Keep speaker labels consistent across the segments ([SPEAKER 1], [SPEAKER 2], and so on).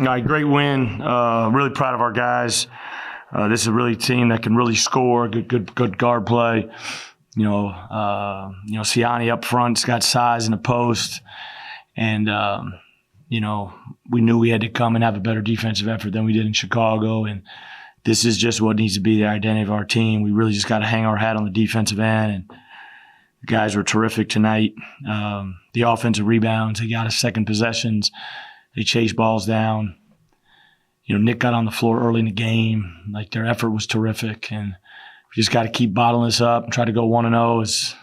[SPEAKER 1] All right, great win. Really proud of our guys. This is a really team that can really score. Good guard play. Siani up front's got size in the post, and we knew we had to come and have a better defensive effort than we did in Chicago. And this is just what needs to be the identity of our team. We really just got to hang our hat on the defensive end, and the guys were terrific tonight. The offensive rebounds, they got us second possessions. They chased balls down. Nick got on the floor early in the game. Like, their effort was terrific, and we just got to keep bottling this up and try to go 1-0 as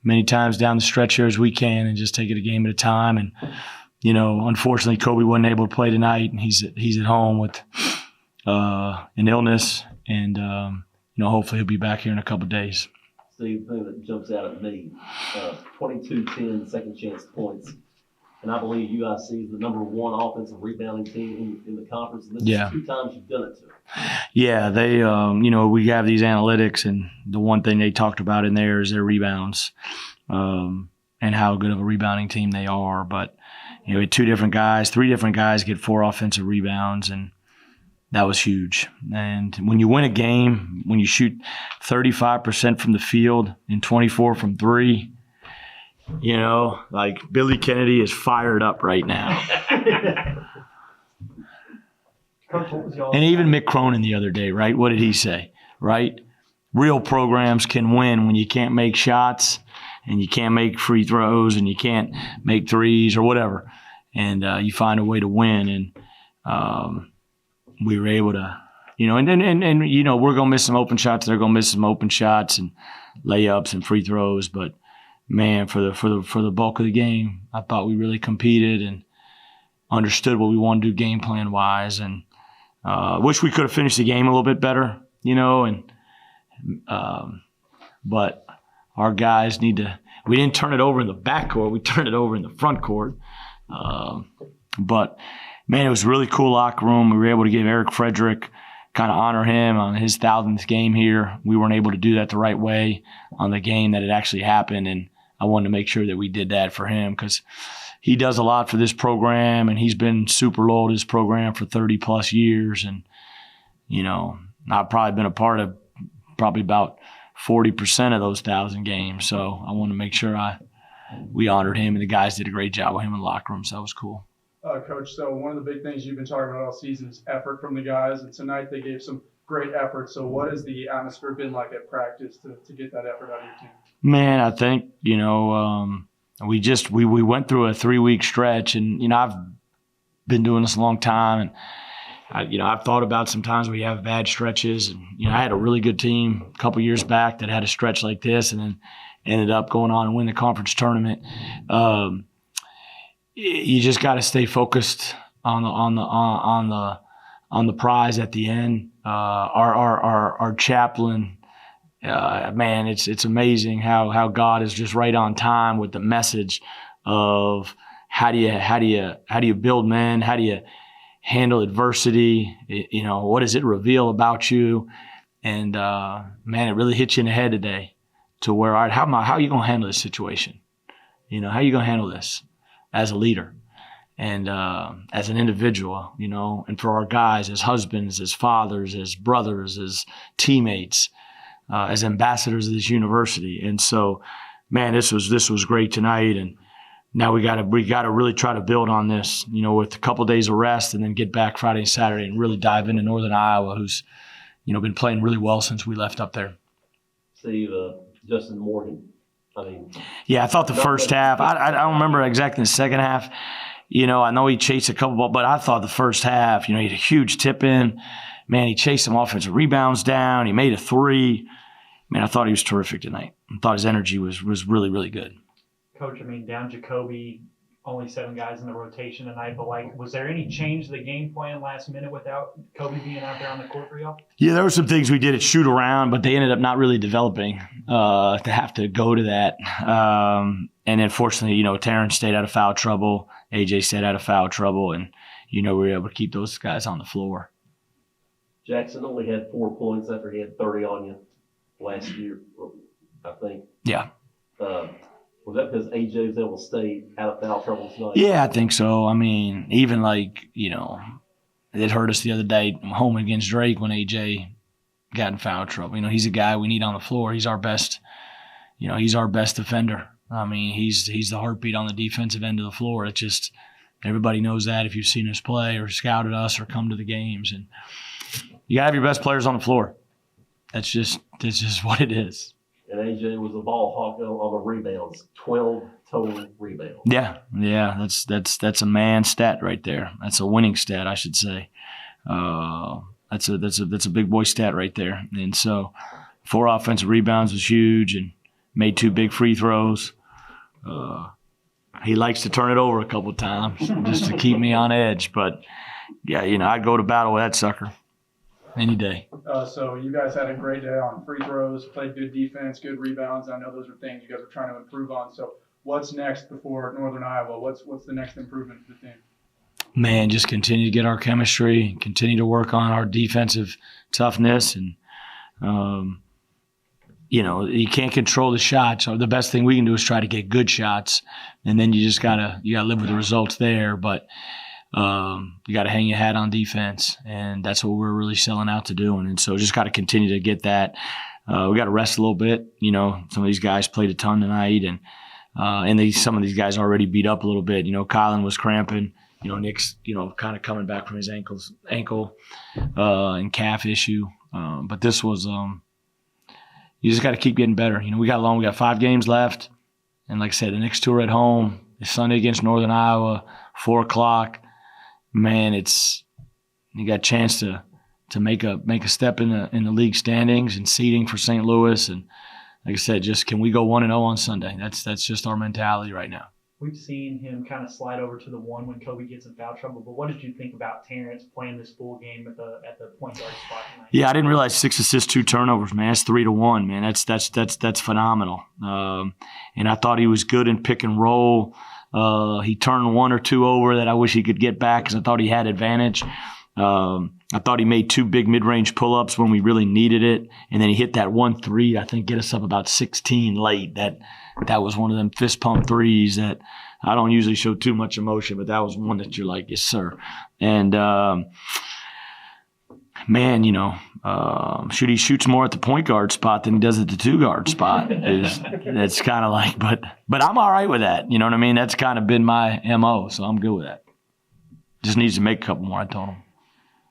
[SPEAKER 1] many times down the stretch here as we can, and just take it a game at a time. And unfortunately, Kobe wasn't able to play tonight, and he's at home with an illness, and hopefully he'll be back here in a couple of days.
[SPEAKER 2] Steve, the thing that jumps out at me, 22-10 second chance points. And I believe UIC is the number one offensive rebounding team in the conference. And this is 2 times you've done it to them.
[SPEAKER 1] Yeah, they, we have these analytics, and the one thing they talked about in there is their rebounds and how good of a rebounding team they are. But, we had 3 different guys get 4 offensive rebounds, and that was huge. And when you win a game, when you shoot 35% from the field and 24 from 3, like Billy Kennedy is fired up right now. And even Mick Cronin the other day, right? What did he say, right? Real programs can win when you can't make shots and you can't make free throws and you can't make threes or whatever. And you find a way to win. And we were able to, and we're going to miss some open shots. They're going to miss some open shots and layups and free throws. But, man, for the bulk of the game, I thought we really competed and understood what we wanted to do game plan wise, and wish we could have finished the game a little bit better, but our guys need to. We didn't turn it over in the backcourt; we turned it over in the front court. But man, it was a really cool locker room. We were able to give Eric Frederick, kind of honor him on his 1,000th game here. We weren't able to do that the right way on the game that it actually happened, and I wanted to make sure that we did that for him because he does a lot for this program, and he's been super loyal to this program for 30-plus years. And, I've probably been a part of probably about 40% of those 1,000 games. So I want to make sure we honored him, and the guys did a great job with him in the locker room, so that was cool.
[SPEAKER 3] Coach, so one of the big things you've been talking about all season is effort from the guys, and tonight they gave some great effort. So what has the atmosphere been like at practice to get that effort out of your team?
[SPEAKER 1] Man, I think, we went through a 3-week stretch, and, I've been doing this a long time, and I've thought about sometimes we have bad stretches, and, I had a really good team a couple years back that had a stretch like this and then ended up going on and win the conference tournament. You just got to stay focused on the prize at the end. Our chaplain, man, it's amazing how God is just right on time with the message of how do you build men, how do you handle adversity, what does it reveal about you, and man, it really hit you in the head today to where, all right, how are you gonna handle this situation? How are you gonna handle this as a leader and as an individual, and for our guys as husbands, as fathers, as brothers, as teammates, as ambassadors of this university. And so, man, this was great tonight, and now we got to really try to build on this, with a couple of days of rest, and then get back Friday and Saturday and really dive into Northern Iowa, who's been playing really well since we left up there.
[SPEAKER 2] Steve, Justin Morgan.
[SPEAKER 1] Yeah, I thought the first half. I don't remember exactly the second half. I know he chased a couple, but I thought the first half, he had a huge tip in. Man, he chased some offensive rebounds down. He made a 3. Man, I thought he was terrific tonight. I thought his energy was really, really good.
[SPEAKER 4] Coach, down Jacoby, only 7 guys in the rotation tonight, but was there any change to the game plan last minute without Kobe being out there on the court for y'all? Yeah,
[SPEAKER 1] there were some things we did at shoot around, but they ended up not really developing to have to go to that. And unfortunately, Terrence stayed out of foul trouble, AJ stayed out of foul trouble, and we were able to keep those guys on the floor.
[SPEAKER 2] Jackson only had 4 points after he had 30 on you last year, I think.
[SPEAKER 1] Yeah.
[SPEAKER 2] Was that because AJ was able to stay out of foul trouble tonight?
[SPEAKER 1] Yeah, I think so. I mean, even it hurt us the other day home against Drake when AJ got in foul trouble. He's a guy we need on the floor. He's our best, he's our best defender. I mean, he's the heartbeat on the defensive end of the floor. It's just everybody knows that if you've seen us play or scouted us or come to the games. And you got to have your best players on the floor. That's just what it is.
[SPEAKER 2] And AJ was a ball hawk on the rebounds, 12 total rebounds.
[SPEAKER 1] Yeah, that's a man stat right there. That's a winning stat, I should say. That's a big boy stat right there. And so 4 offensive rebounds was huge, and made 2 big free throws. He likes to turn it over a couple times just to keep me on edge. But yeah, I'd go to battle with that sucker any day.
[SPEAKER 3] So you guys had a great day on free throws, played good defense, good rebounds. I know those are things you guys are trying to improve on. So what's next before Northern Iowa? What's the next improvement for the team?
[SPEAKER 1] Man, just continue to get our chemistry, continue to work on our defensive toughness, and you can't control the shots. So the best thing we can do is try to get good shots, and then you gotta live with the results there. But you got to hang your hat on defense, and that's what we're really selling out to do. And so just got to continue to get that. We got to rest a little bit. Some of these guys played a ton tonight, and some of these guys already beat up a little bit. Kylan was cramping. Nick's kind of coming back from his ankle and calf issue. But this was you just got to keep getting better. We got 5 games left, and like I said, the next 2 are at home. It's Sunday against Northern Iowa, 4:00. Man, you got a chance to make a step in the league standings and seeding for St. Louis. And like I said, just can we go 1-0 on Sunday? That's just our mentality right now.
[SPEAKER 4] We've seen him kind of slide over to the 1 when Kobe gets in foul trouble. But what did you think about Terrence playing this full game at the point guard spot tonight?
[SPEAKER 1] Yeah, I didn't realize 6 assists, 2 turnovers, man. That's 3-1, man. That's phenomenal. And I thought he was good in pick and roll. He turned 1 or 2 over that I wish he could get back because I thought he had advantage. I thought he made 2 big mid-range pull-ups when we really needed it, and then he hit that 1-3, I think, get us up about 16 late. That was one of them fist pump threes that I don't usually show too much emotion, but that was one that you're like, yes, sir. And man, shoot, he shoots more at the point guard spot than he does at the 2 guard spot. That's kind of like, but I'm all right with that. You know what I mean? That's kind of been my MO, so I'm good with that. Just needs to make a couple more, I told him.